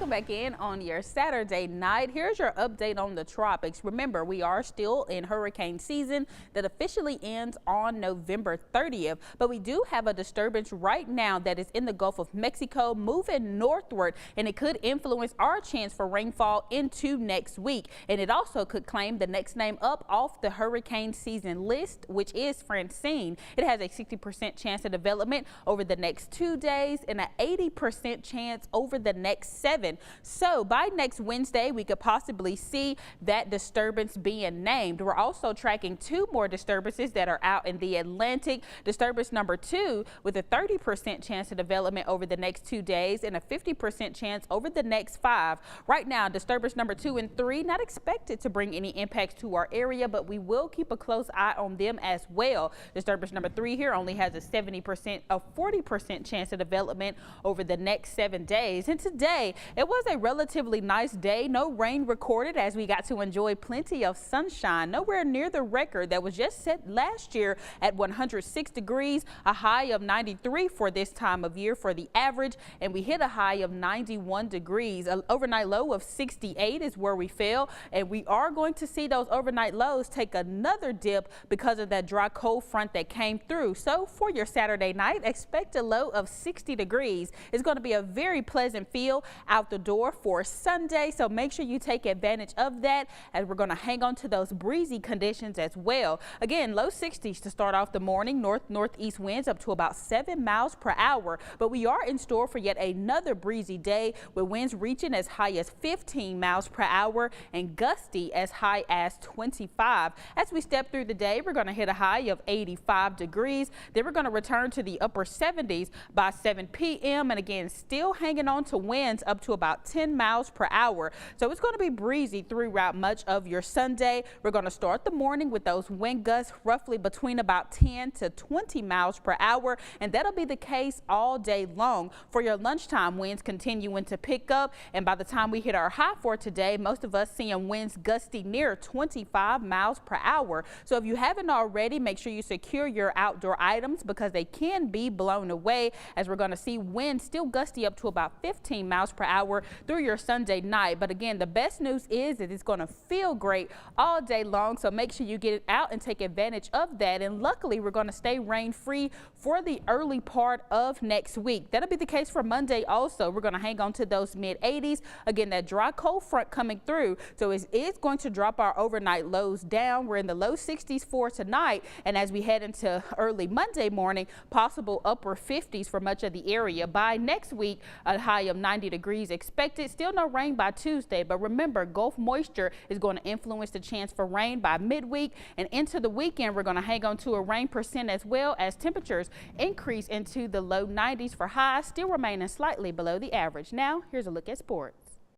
welcome back in on your Saturday night. Here's your update on the tropics. Remember, we are still in hurricane season that officially ends on November 30th, but we do have a disturbance right now that is in the Gulf of Mexico moving northward, and it could influence our chance for rainfall into next week. And it also could claim the next name up off the hurricane season list, which is Francine. It has a 60% chance of development over the next 2 days and an 80% chance over the next 7. So by next Wednesday, we could possibly see that disturbance being named. We're also tracking 2 more disturbances that are out in the Atlantic. Disturbance number 2 with a 30% chance of development over the next 2 days and a 50% chance over the next 5. Right now, disturbance number 2 and 3 not expected to bring any impacts to our area, but we will keep a close eye on them as well. Disturbance number 3 here only has a 40% chance of development over the next 7 days. And today, it was a relatively nice day. No rain recorded as we got to enjoy plenty of sunshine. Nowhere near the record that was just set last year at 106 degrees, a high of 93 for this time of year for the average, and we hit a high of 91 degrees. An overnight low of 68 is where we fell, and we are going to see those overnight lows take another dip because of that dry cold front that came through. So for your Saturday night, expect a low of 60 degrees. It's going to be a very pleasant feel out the door for Sunday, so make sure you take advantage of that as we're going to hang on to those breezy conditions as well. Again, low 60s to start off the morning. Northeast winds up to about 7 miles per hour, but we are in store for yet another breezy day with winds reaching as high as 15 miles per hour and gusty as high as 25. As we step through the day, we're going to hit a high of 85 degrees. Then we're going to return to the upper 70s by 7 p.m. and again, still hanging on to winds up to about 10 miles per hour. So it's going to be breezy throughout much of your Sunday. We're going to start the morning with those wind gusts roughly between about 10 to 20 miles per hour, and that'll be the case all day long. For your lunchtime, winds continuing to pick up, and by the time we hit our high for today, most of us seeing winds gusty near 25 miles per hour. So if you haven't already, make sure you secure your outdoor items because they can be blown away, as we're going to see winds still gusty up to about 15 miles per hour through your Sunday night. But again, the best news is that it's going to feel great all day long, so make sure you get it out and take advantage of that. And luckily, we're going to stay rain free for the early part of next week. That'll be the case for Monday also. We're going to hang on to those mid 80s. Again, that dry cold front coming through, so it is going to drop our overnight lows down. We're in the low 60s for tonight, and as we head into early Monday morning, possible upper 50s for much of the area. By next week, a high of 90 degrees expected. Still no rain by Tuesday, but remember, Gulf moisture is going to influence the chance for rain by midweek, and into the weekend we're going to hang on to a rain percent as well as temperatures increase into the low 90s for highs, still remaining slightly below the average. Now here's a look at sports.